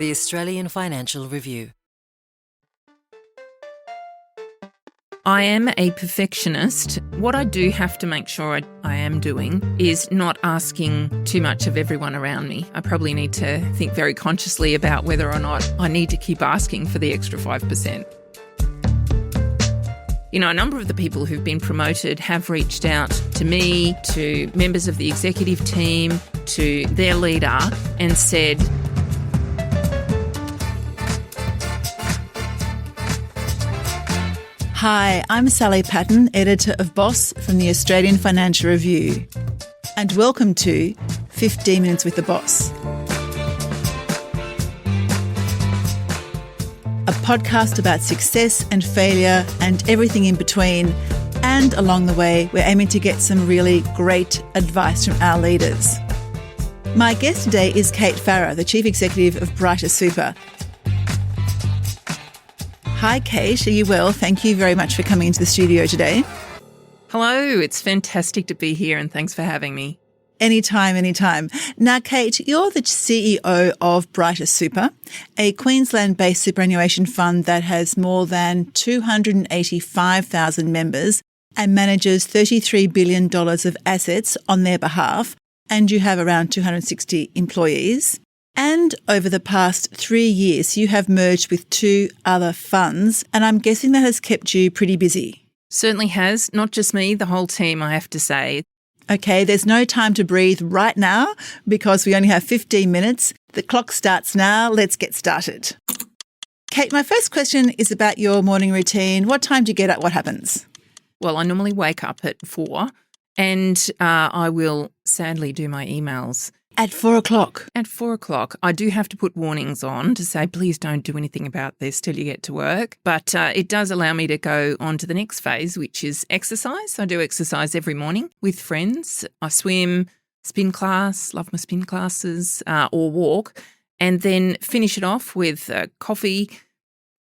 The Australian Financial Review. I am a perfectionist. What I do have to make sure I am doing is not asking too much of everyone around me. I probably need to think very consciously about whether or not I need to keep asking for the extra 5%. You know, a number of the people who've been promoted have reached out to me, to members of the executive team, to their leader and said, Hi, I'm Sally Patton, editor of Boss from the Australian Financial Review. And welcome to 15 Minutes with the Boss, a podcast about success and failure and everything in between. And along the way, we're aiming to get some really great advice from our leaders. My guest today is Kate Farrar, the Chief Executive of Brighter Super. Hi, Kate. Are you well? Thank you very much for coming into the studio today. hello, it's fantastic to be here and thanks for having me. Anytime, anytime. Now, Kate, you're the CEO of Brighter Super, a Queensland-based superannuation fund that has more than 285,000 members and manages $33 billion of assets on their behalf, and you have around 260 employees. And over the past 3 years, you have merged with two other funds, and I'm guessing that has kept you pretty busy. Certainly has, not just me, the whole team, I have to say. Okay, there's no time to breathe right now because we only have 15 minutes. The clock starts now. Let's get started. Kate, my first question is about your morning routine. What time do you get up? What happens? Well, I normally wake up at 4 and I will sadly do my emails. At 4 o'clock? At 4 o'clock. I do have to put warnings on to say, please don't do anything about this till you get to work. But it does allow me to go on to the next phase, which is exercise. I do exercise every morning with friends. I swim, spin class, love my spin classes, or walk, and then finish it off with coffee,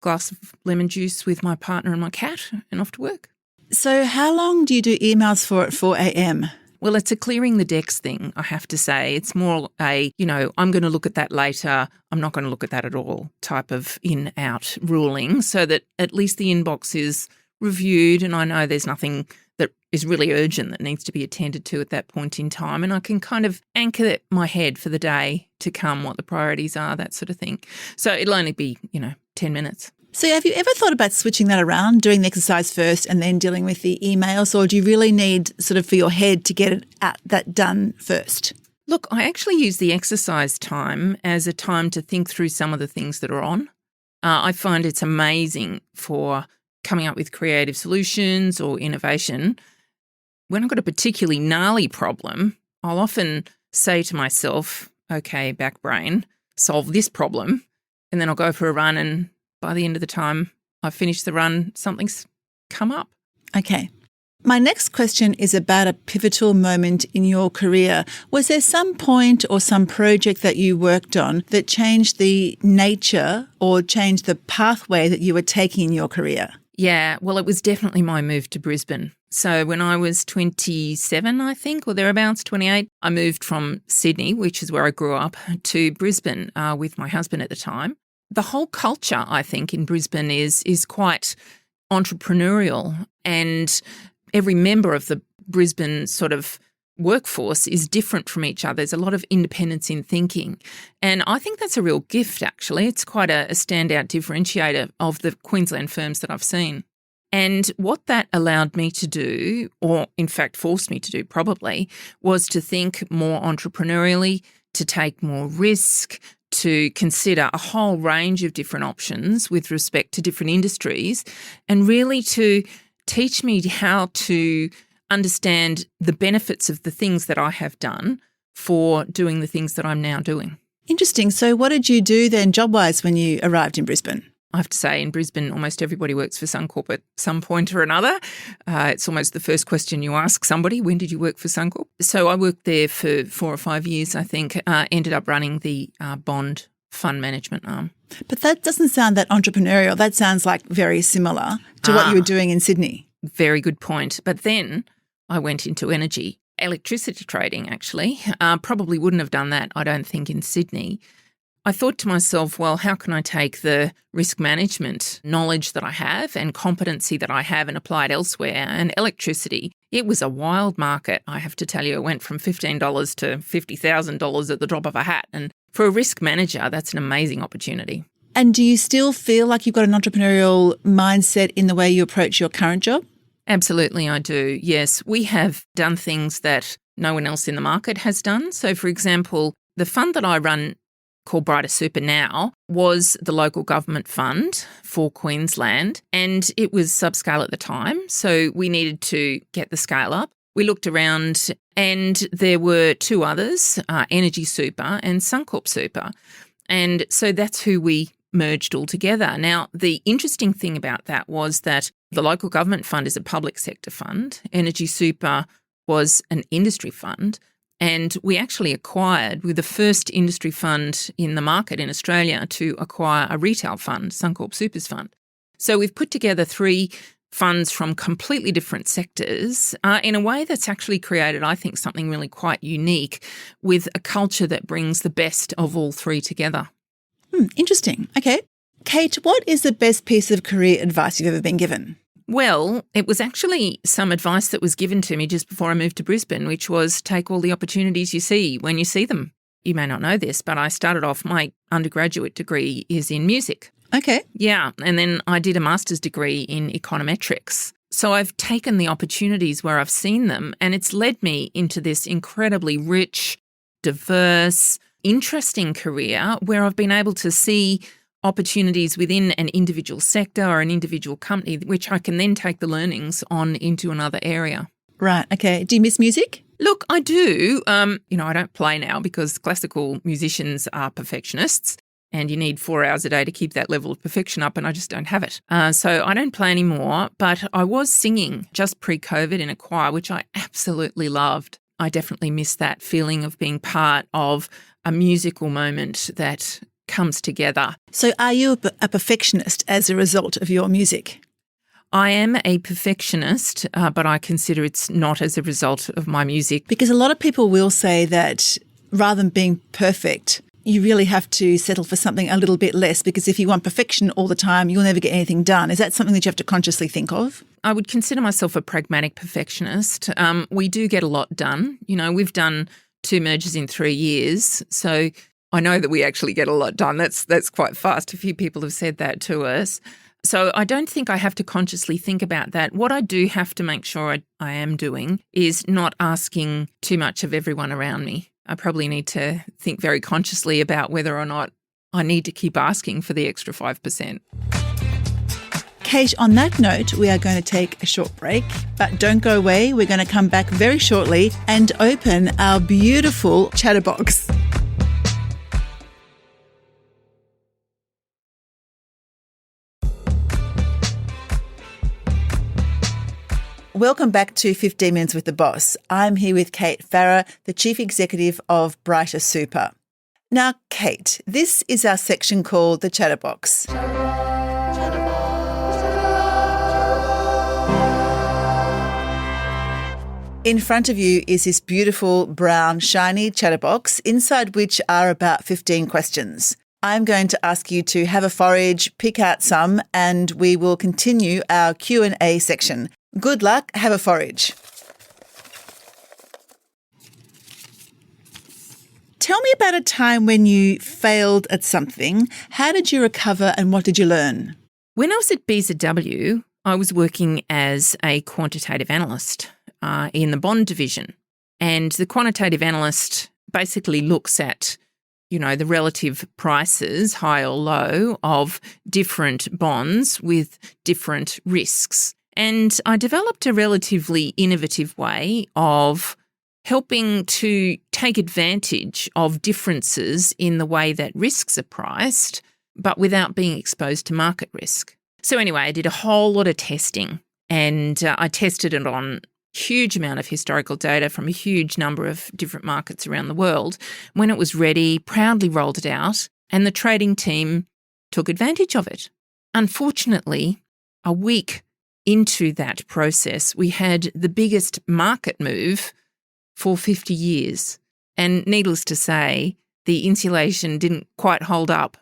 glass of lemon juice with my partner and my cat, and off to work. So how long do you do emails for at 4 a.m.? Well, it's a clearing the decks thing, I have to say. It's more a, I'm going to look at that later, I'm not going to look at that at all type of in-out ruling, so that at least the inbox is reviewed and I know there's nothing that is really urgent that needs to be attended to at that point in time, and I can kind of anchor my head for the day to come, what the priorities are, that sort of thing. So it'll only be, 10 minutes. So have you ever thought about switching that around, doing the exercise first and then dealing with the emails, or do you really need sort of for your head to get that done first? Look, I actually use the exercise time as a time to think through some of the things that are on. I find it's amazing for coming up with creative solutions or innovation. When I've got a particularly gnarly problem, I'll often say to myself, okay, back brain, solve this problem, and then I'll go for a run, and by the end of the time I've finished the run, something's come up. Okay. My next question is about a pivotal moment in your career. Was there some point or some project that you worked on that changed the nature or changed the pathway that you were taking in your career? Yeah, well, it was definitely my move to Brisbane. So when I was 27, I think, or thereabouts, 28, I moved from Sydney, which is where I grew up, to Brisbane with my husband at the time. The whole culture, I think, in Brisbane is quite entrepreneurial, and every member of the Brisbane sort of workforce is different from each other. There's a lot of independence in thinking, and I think that's a real gift, actually. It's quite a standout differentiator of the Queensland firms that I've seen. And what that allowed me to do, or in fact forced me to do probably, was to think more entrepreneurially, to take more risk, to consider a whole range of different options with respect to different industries, and really to teach me how to understand the benefits of the things that I have done for doing the things that I'm now doing. Interesting. So what did you do then job-wise when you arrived in Brisbane? I have to say, in Brisbane, almost everybody works for Suncorp at some point or another. It's almost the first question you ask somebody, when did you work for Suncorp? So I worked there for 4 or 5 years, I think, ended up running the bond fund management arm. But that doesn't sound that entrepreneurial. That sounds like very similar to what you were doing in Sydney. Very good point. But then I went into energy, electricity trading, actually. Probably wouldn't have done that, I don't think, in Sydney. I thought to myself, well, how can I take the risk management knowledge that I have and competency that I have and apply it elsewhere? And electricity, it was a wild market, I have to tell you. It went from $15 to $50,000 at the drop of a hat. And for a risk manager, that's an amazing opportunity. And do you still feel like you've got an entrepreneurial mindset in the way you approach your current job? Absolutely, I do. Yes, we have done things that no one else in the market has done. So, for example, the fund that I run called Brighter Super now was the local government fund for Queensland, and it was subscale at the time. So we needed to get the scale up. We looked around and there were two others, Energy Super and Suncorp Super. And so that's who we merged all together. Now, the interesting thing about that was that the local government fund is a public sector fund. Energy Super was an industry fund. And we actually acquired, with the first industry fund in the market in Australia to acquire a retail fund, Suncorp Super's fund. So we've put together three funds from completely different sectors in a way that's actually created, I think, something really quite unique with a culture that brings the best of all three together. Interesting. Okay. Kate, what is the best piece of career advice you've ever been given? Well, it was actually some advice that was given to me just before I moved to Brisbane, which was take all the opportunities you see when you see them. You may not know this, but I started off, my undergraduate degree is in music. Okay. Yeah, and then I did a master's degree in econometrics. So I've taken the opportunities where I've seen them, and it's led me into this incredibly rich, diverse, interesting career where I've been able to see opportunities within an individual sector or an individual company, which I can then take the learnings on into another area. Right. Okay. Do you miss music? Look, I do. I don't play now because classical musicians are perfectionists and you need 4 hours a day to keep that level of perfection up, and I just don't have it. So I don't play anymore, but I was singing just pre-COVID in a choir, which I absolutely loved. I definitely miss that feeling of being part of a musical moment that comes together. So are you a perfectionist as a result of your music? I am a perfectionist, but I consider it's not as a result of my music. Because a lot of people will say that rather than being perfect, you really have to settle for something a little bit less, because if you want perfection all the time, you'll never get anything done. Is that something that you have to consciously think of? I would consider myself a pragmatic perfectionist. We do get a lot done. We've done 2 mergers in 3 years, so I know that we actually get a lot done. That's quite fast. A few people have said that to us. So I don't think I have to consciously think about that. What I do have to make sure I am doing is not asking too much of everyone around me. I probably need to think very consciously about whether or not I need to keep asking for the extra 5%. Kate, on that note, we are going to take a short break, but don't go away. We're going to come back very shortly and open our beautiful chatterbox. Welcome back to 15 Minutes with the Boss. I'm here with Kate Farrar, the Chief Executive of Brighter Super. Now, Kate, this is our section called the Chatterbox. In front of you is this beautiful brown shiny chatterbox, inside which are about 15 questions. I'm going to ask you to have a forage, pick out some, and we will continue our Q&A section. Good luck, have a forage. Tell me about a time when you failed at something. How did you recover and what did you learn? When I was at BZW, I was working as a quantitative analyst in the bond division. And the quantitative analyst basically looks at, the relative prices, high or low, of different bonds with different risks. And I developed a relatively innovative way of helping to take advantage of differences in the way that risks are priced, but without being exposed to market risk. So anyway, I did a whole lot of testing, and I tested it on a huge amount of historical data from a huge number of different markets around the world. When it was ready, proudly rolled it out, and the trading team took advantage of it. Unfortunately, a week into that process, we had the biggest market move for 50 years. And needless to say, the insulation didn't quite hold up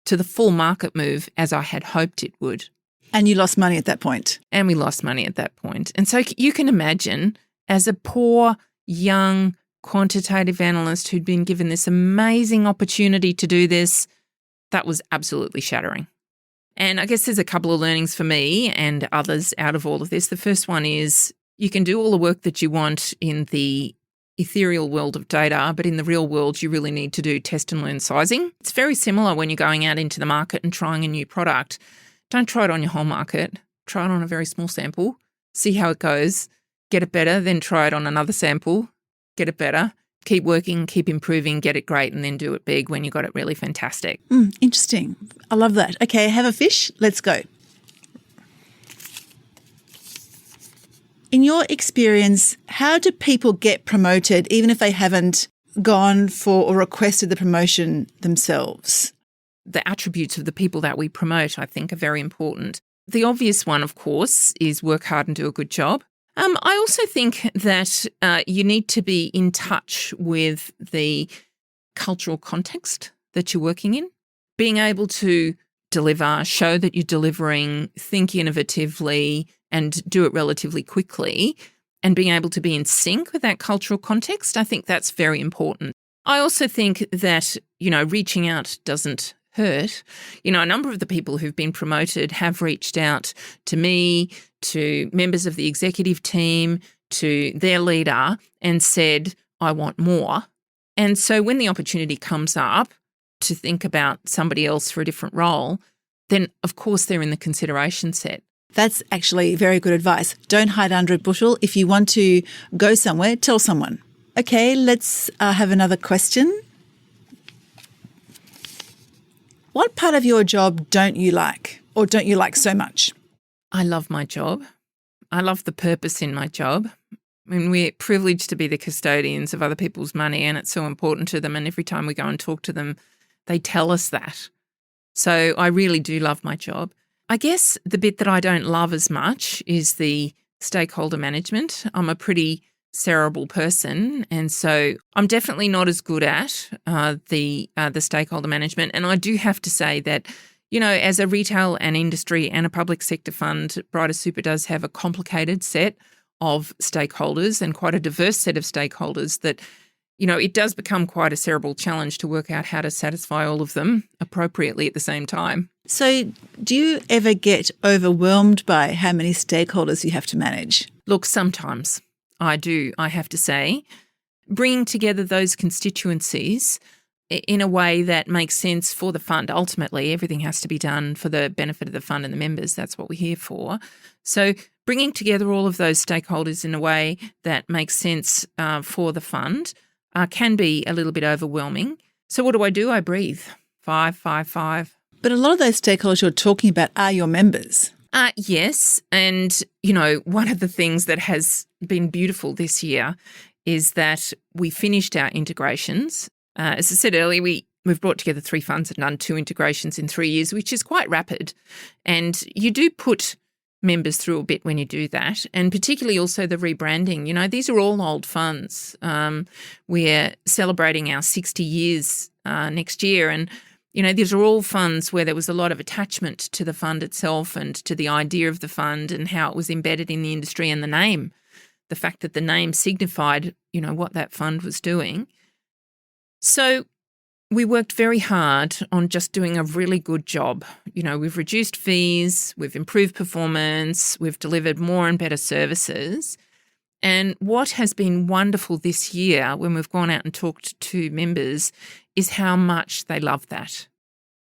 to the full market move as I had hoped it would. And you lost money at that point. And we lost money at that point. And so you can imagine, as a poor, young, quantitative analyst who'd been given this amazing opportunity to do this, that was absolutely shattering. And I guess there's a couple of learnings for me and others out of all of this. The first one is you can do all the work that you want in the ethereal world of data, but in the real world, you really need to do test and learn sizing. It's very similar when you're going out into the market and trying a new product. Don't try it on your whole market. Try it on a very small sample, see how it goes, get it better, then try it on another sample, get it better, keep working, keep improving, get it great, and then do it big when you got it really fantastic. Interesting. I love that. Okay, have a fish. Let's go. In your experience, how do people get promoted even if they haven't gone for or requested the promotion themselves? The attributes of the people that we promote, I think, are very important. The obvious one, of course, is work hard and do a good job. I also think that you need to be in touch with the cultural context that you're working in. Being able to deliver, show that you're delivering, think innovatively, and do it relatively quickly, and being able to be in sync with that cultural context, I think that's very important. I also think that, reaching out doesn't hurt. A number of the people who've been promoted have reached out to me, to members of the executive team, to their leader, and said, I want more. And so when the opportunity comes up to think about somebody else for a different role, then of course they're in the consideration set. That's actually very good advice. Don't hide under a bushel. If you want to go somewhere, tell someone. Okay, let's have another question. What part of your job don't you like or don't you like so much? I love my job. I love the purpose in my job. We're privileged to be the custodians of other people's money, and it's so important to them. And every time we go and talk to them, they tell us that. So I really do love my job. I guess the bit that I don't love as much is the stakeholder management. I'm a pretty cerebral person, and so I'm definitely not as good at the stakeholder management. And I do have to say that, as a retail and industry and a public sector fund, Brighter Super does have a complicated set of stakeholders and quite a diverse set of stakeholders that, it does become quite a cerebral challenge to work out how to satisfy all of them appropriately at the same time. So do you ever get overwhelmed by how many stakeholders you have to manage? Look, sometimes I do, I have to say. Bringing together those constituencies in a way that makes sense for the fund. Ultimately, everything has to be done for the benefit of the fund and the members. That's what we're here for. So bringing together all of those stakeholders in a way that makes sense for the fund can be a little bit overwhelming. So what do? I breathe. 5, 5, 5. But a lot of those stakeholders you're talking about are your members. Yes. And, one of the things that has been beautiful this year is that we finished our integrations. As I said earlier, we've brought together 3 funds and done 2 integrations in 3 years, which is quite rapid. And you do put members through a bit when you do that, and particularly also the rebranding. These are all old funds. We're celebrating our 60 years next year, and these are all funds where there was a lot of attachment to the fund itself and to the idea of the fund and how it was embedded in the industry and the name, the fact that the name signified, what that fund was doing. So we worked very hard on just doing a really good job. We've reduced fees, we've improved performance, we've delivered more and better services. And what has been wonderful this year when we've gone out and talked to members is how much they love that.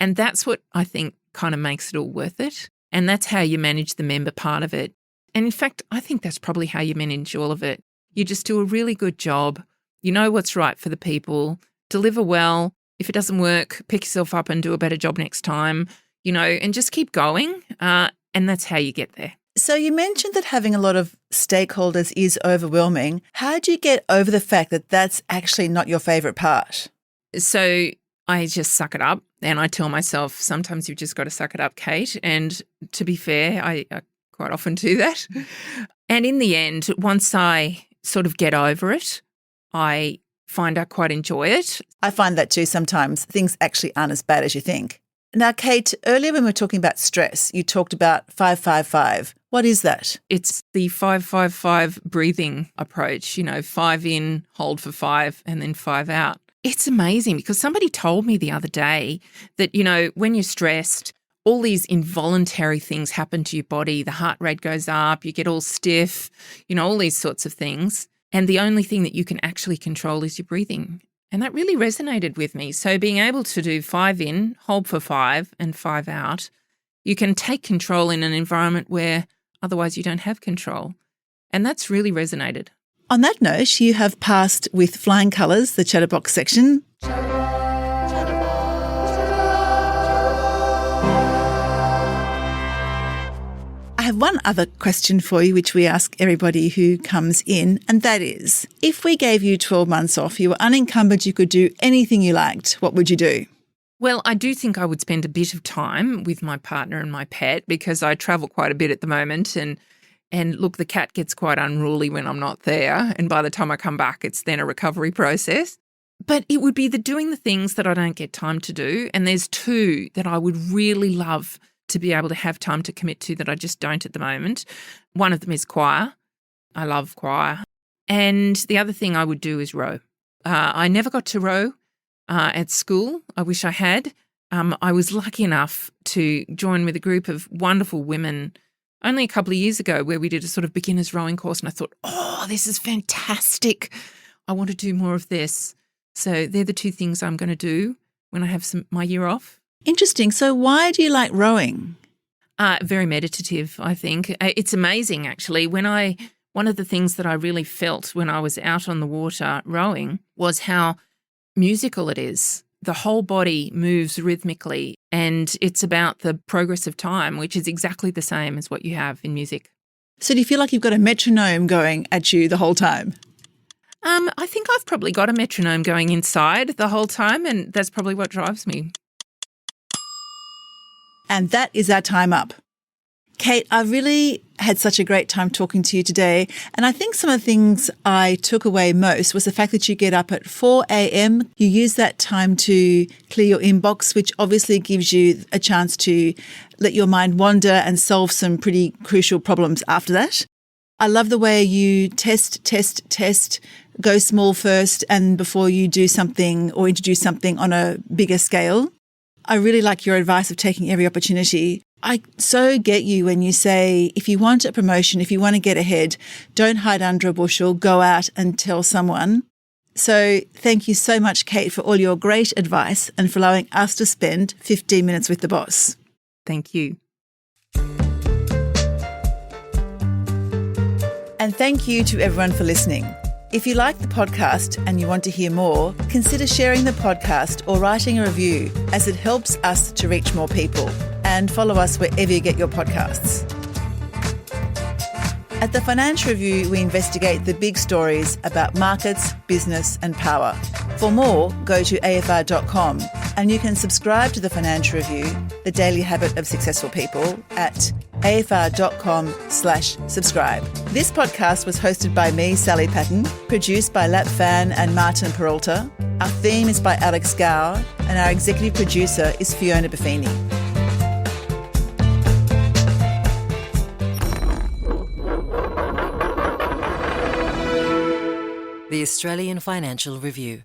And that's what I think kind of makes it all worth it. And that's how you manage the member part of it. And in fact, I think that's probably how you manage all of it. You just do a really good job. You know what's right for the people, deliver well. If it doesn't work, pick yourself up and do a better job next time, and just keep going. And that's how you get there. So you mentioned that having a lot of stakeholders is overwhelming. How do you get over the fact that that's actually not your favourite part? So I just suck it up, and I tell myself sometimes you've just got to suck it up, Kate. And to be fair, I quite often do that. And in the end, once I sort of get over it, I find I quite enjoy it. I find that too sometimes. Things actually aren't as bad as you think. Now, Kate, earlier when we were talking about stress, you talked about 5-5-5. What is that? It's the 5-5-5 breathing approach, 5 in, hold for 5, and then 5 out. It's amazing because somebody told me the other day that, when you're stressed, all these involuntary things happen to your body. The heart rate goes up, you get all stiff, all these sorts of things. And the only thing that you can actually control is your breathing. And that really resonated with me. So being able to do 5 in, hold for 5 and 5 out, you can take control in an environment where otherwise you don't have control. And that's really resonated. On that note, you have passed with flying colours the Chatterbox section. I have one other question for you, which we ask everybody who comes in, and that is, if we gave you 12 months off, you were unencumbered, you could do anything you liked, what would you do? Well, I do think I would spend a bit of time with my partner and my pet because I travel quite a bit at the moment and look, the cat gets quite unruly when I'm not there, and by the time I come back, it's then a recovery process. But it would be doing the things that I don't get time to do, and there's 2 that I would really love to be able to have time to commit to that I just don't at the moment. One of them is choir. I love choir. And the other thing I would do is row. I never got to row at school. I wish I had. I was lucky enough to join with a group of wonderful women only a couple of years ago where we did a sort of beginner's rowing course, and I thought, this is fantastic. I want to do more of this. So they're the 2 things I'm going to do when I have my year off. Interesting. So why do you like rowing? Very meditative, I think. It's amazing, actually. One of the things that I really felt when I was out on the water rowing was how musical it is. The whole body moves rhythmically, and it's about the progress of time, which is exactly the same as what you have in music. So do you feel like you've got a metronome going at you the whole time? I think I've probably got a metronome going inside the whole time, and that's probably what drives me. And that is our time up. Kate, I really had such a great time talking to you today. And I think some of the things I took away most was the fact that you get up at 4 a.m. You use that time to clear your inbox, which obviously gives you a chance to let your mind wander and solve some pretty crucial problems after that. I love the way you test, go small first and before you do something or introduce something on a bigger scale. I really like your advice of taking every opportunity. I so get you when you say, if you want a promotion, if you want to get ahead, don't hide under a bushel, go out and tell someone. So thank you so much, Kate, for all your great advice and for allowing us to spend 15 minutes with the boss. Thank you. And thank you to everyone for listening. If you like the podcast and you want to hear more, consider sharing the podcast or writing a review, as it helps us to reach more people. And follow us wherever you get your podcasts. At the Financial Review, we investigate the big stories about markets, business and power. For more, go to afr.com and you can subscribe to the Financial Review, the daily habit of successful people, at afr.com/subscribe. This podcast was hosted by me, Sally Patton, produced by Lap Fan and Martin Peralta. Our theme is by Alex Gower and our executive producer is Fiona Buffini. The Australian Financial Review.